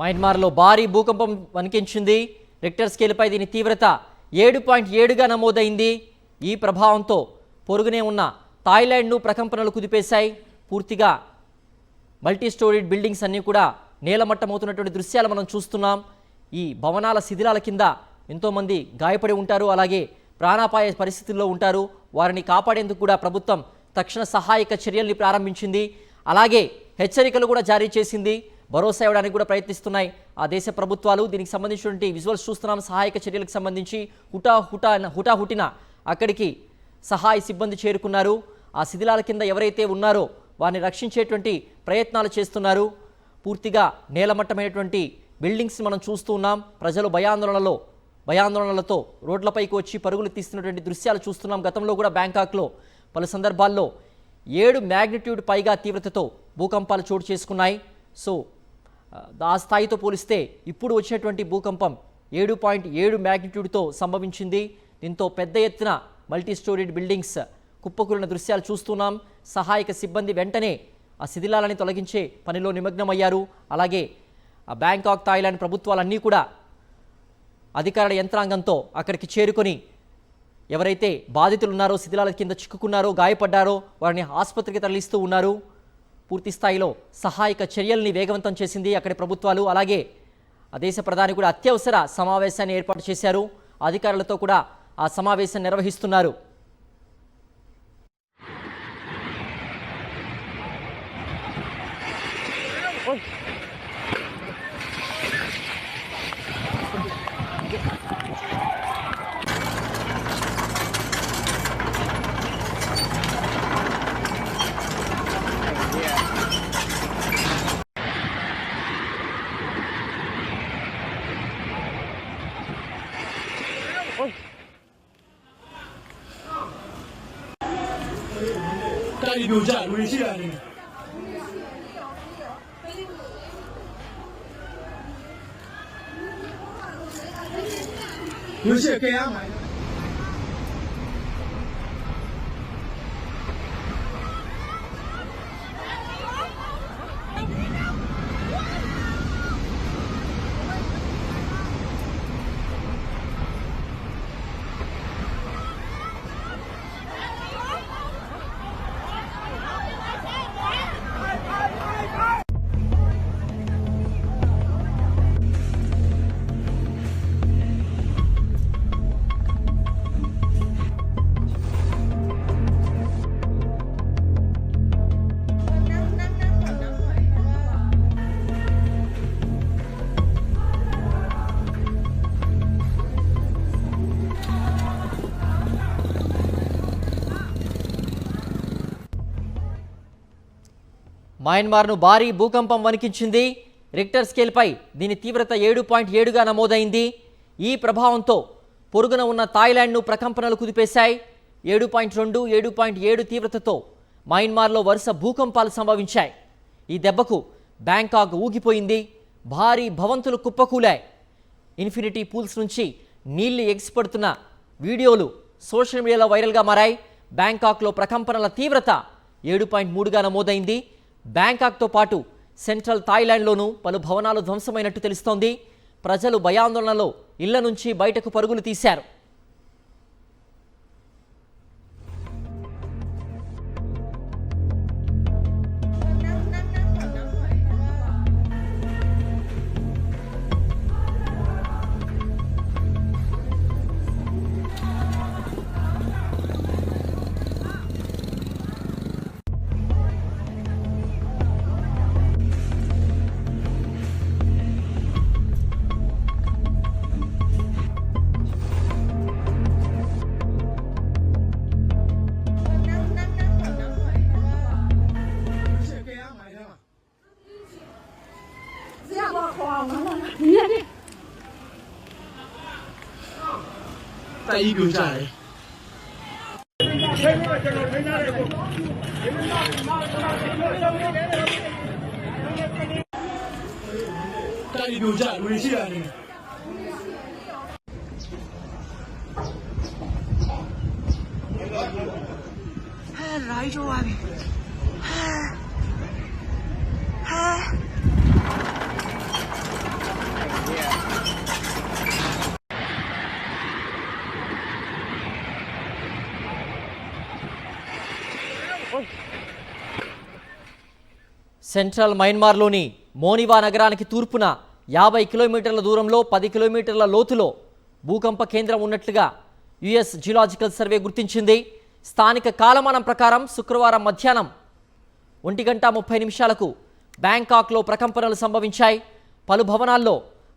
మయన్మార్లో భారీ భూకంపం వణికించింది. రిక్టర్ స్కేల్పై దీని తీవ్రత 7.7గా నమోదైంది. ఈ ప్రభావంతో పొరుగునే ఉన్న థాయిలాండ్ను ప్రకంపనలు కుదిపేశాయి. పూర్తిగా మల్టీ స్టోరీడ్ బిల్డింగ్స్ అన్నీ కూడా నేలమట్టమవుతున్నటువంటి దృశ్యాలు మనం చూస్తున్నాం. ఈ భవనాల శిథిలాల కింద ఎంతోమంది గాయపడి ఉంటారు, అలాగే ప్రాణాపాయ పరిస్థితుల్లో ఉంటారు. వారిని కాపాడేందుకు కూడా ప్రభుత్వం తక్షణ సహాయక చర్యల్ని ప్రారంభించింది. అలాగే హెచ్చరికలు కూడా జారీ చేసింది. భరోసా ఇవ్వడానికి కూడా ప్రయత్నిస్తున్నాయి ఆ దేశ ప్రభుత్వాలు. దీనికి సంబంధించినటువంటి విజువల్స్ చూస్తున్నాం. సహాయక చర్యలకు సంబంధించి హుటాహుటిన అక్కడికి సహాయ సిబ్బంది చేరుకున్నారు. ఆ శిథిలాల కింద ఎవరైతే ఉన్నారో వారిని రక్షించేటువంటి ప్రయత్నాలు చేస్తున్నారు. పూర్తిగా నేలమట్టమైనటువంటి బిల్డింగ్స్ మనం చూస్తూ ఉన్నాం. ప్రజలు భయాందోళనలతో రోడ్లపైకి వచ్చి పరుగులు తీస్తున్నటువంటి దృశ్యాలు చూస్తున్నాం. గతంలో కూడా బ్యాంకాక్లో పలు సందర్భాల్లో 7 మ్యాగ్నిట్యూడ్ పైగా తీవ్రతతో భూకంపాలు చోటు చేసుకున్నాయి. సో ఆ స్థాయితో పోలిస్తే ఇప్పుడు వచ్చినటువంటి భూకంపం 7.7 మ్యాగ్నిట్యూడ్తో సంభవించింది. దీంతో పెద్ద ఎత్తున మల్టీ స్టోరీడ్ బిల్డింగ్స్ కుప్పకూలిన దృశ్యాలు చూస్తున్నాం. సహాయక సిబ్బంది వెంటనే ఆ శిథిలాలని తొలగించే పనిలో నిమగ్నమయ్యారు. అలాగే ఆ బ్యాంకాక్, థాయిలాండ్ ప్రభుత్వాలన్నీ కూడా అధికారుల యంత్రాంగంతో అక్కడికి చేరుకొని ఎవరైతే బాధితులు ఉన్నారో, శిథిలాల కింద చిక్కుకున్నారో, గాయపడ్డారో వారిని ఆసుపత్రికి తరలిస్తూ ఉన్నారు. పూర్తి స్థాయిలో సహాయక చర్యల్ని వేగవంతం చేసింది అక్కడి ప్రభుత్వాలు. అలాగే ఆ దేశ ప్రధాని కూడా అత్యవసర సమావేశాన్ని ఏర్పాటు చేశారు. అధికారులతో కూడా ఆ సమావేశం నిర్వహిస్తున్నారు. 빨리 묘자 우리 시간이 요새 그냥 많이 మయన్మార్ను భారీ భూకంపం వణికించింది. రిక్టర్ స్కేల్పై దీని తీవ్రత 7.7గా నమోదైంది. ఈ ప్రభావంతో పొరుగున ఉన్న థాయిలాండ్ను ప్రకంపనలు కుదిపేశాయి. 7.2, 7.7 తీవ్రతతో మయన్మార్లో వరుస భూకంపాలు సంభవించాయి. ఈ దెబ్బకు బ్యాంకాక్ ఊగిపోయింది. భారీ భవంతులు కుప్పకూలాయి. ఇన్ఫినిటీ పూల్స్ నుంచి నీళ్లు ఎగిసిపడుతున్న వీడియోలు సోషల్ మీడియాలో వైరల్గా మారాయి. బ్యాంకాక్లో ప్రకంపనల తీవ్రత 7.3గా నమోదైంది. బ్యాంకాక్తో పాటు సెంట్రల్ థాయిలాండ్లోనూ పలు భవనాలు ధ్వంసమైనట్టు తెలుస్తోంది. ప్రజలు భయాందోళనలో ఇళ్ల నుంచి బయటకు పరుగులు తీశారు. tại ý biểu giải tại ý biểu giải 우리 시간이来着啊 central మయన్మార్లోని మోనివా నగరానికి తూర్పున 50 కిలోమీటర్ల దూరంలో 10 కిలోమీటర్ల లోతులో భూకంప కేంద్రం ఉన్నట్లుగా యుఎస్ జియోలాజికల్ సర్వే గుర్తించింది. స్థానిక కాలమానం ప్రకారం శుక్రవారం మధ్యాహ్నం 1:30 బ్యాంకాక్లో ప్రకంపనలు సంభవించాయి. పలు భవనాల్లో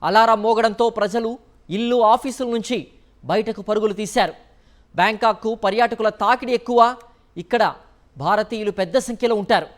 అలారం మోగడంతో ప్రజలు ఇల్లు ఆఫీసుల నుంచి బయటకు పరుగులు తీశారు. బ్యాంకాక్కు పర్యాటకుల తాకిడి ఎక్కువ. ఇక్కడ భారతీయులు పెద్ద సంఖ్యలో ఉంటారు.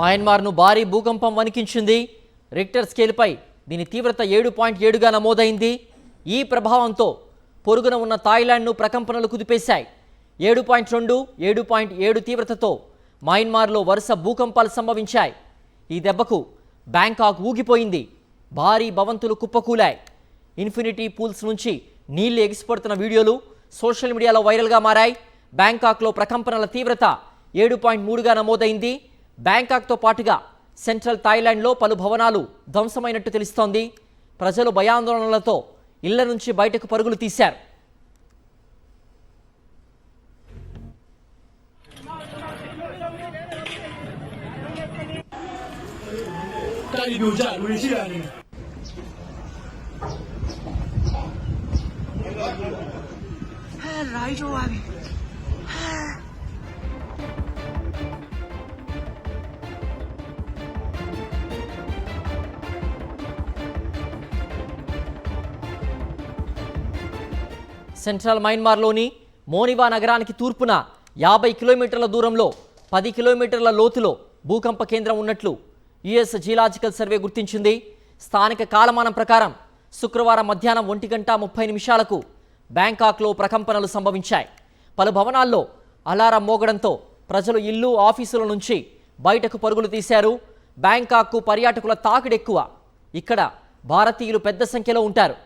మయన్మార్ను భారీ భూకంపం వణికించింది. రిక్టర్ స్కేల్పై దీని తీవ్రత 7.7గా నమోదైంది. ఈ ప్రభావంతో పొరుగున ఉన్న థాయిలాండ్ను ప్రకంపనలు కుదిపేశాయి. 7.2, 7.7 తీవ్రతతో మయన్మార్లో వరుస భూకంపాలు సంభవించాయి. ఈ దెబ్బకు బ్యాంకాక్ ఊగిపోయింది. భారీ భవంతులు కుప్పకూలాయి. ఇన్ఫినిటీ పూల్స్ నుంచి నీళ్లు ఎగిసిపడుతున్న వీడియోలు సోషల్ మీడియాలో వైరల్గా మారాయి. బ్యాంకాక్లో ప్రకంపనల తీవ్రత 7.3గా నమోదైంది. బ్యాంకాక్తో పాటుగా సెంట్రల్ థాయిలాండ్లో పలు భవనాలు ధ్వంసమైనట్టు తెలుస్తోంది. ప్రజలు భయాందోళనలతో ఇళ్ల నుంచి బయటకు పరుగులు తీశారు. సెంట్రల్ మయన్మార్లోని మోనివా నగరానికి తూర్పున 50 కిలోమీటర్ల దూరంలో 10 కిలోమీటర్ల లోతులో భూకంప కేంద్రం ఉన్నట్లు యుఎస్ జియోలాజికల్ సర్వే గుర్తించింది. స్థానిక కాలమానం ప్రకారం శుక్రవారం మధ్యాహ్నం 1:30 బ్యాంకాక్లో ప్రకంపనలు సంభవించాయి. పలు భవనాల్లో అలారం మోగడంతో ప్రజలు ఇల్లు ఆఫీసుల నుంచి బయటకు పరుగులు తీశారు. బ్యాంకాక్కు పర్యాటకుల తాకిడి ఎక్కువ. ఇక్కడ భారతీయులు పెద్ద సంఖ్యలో ఉంటారు.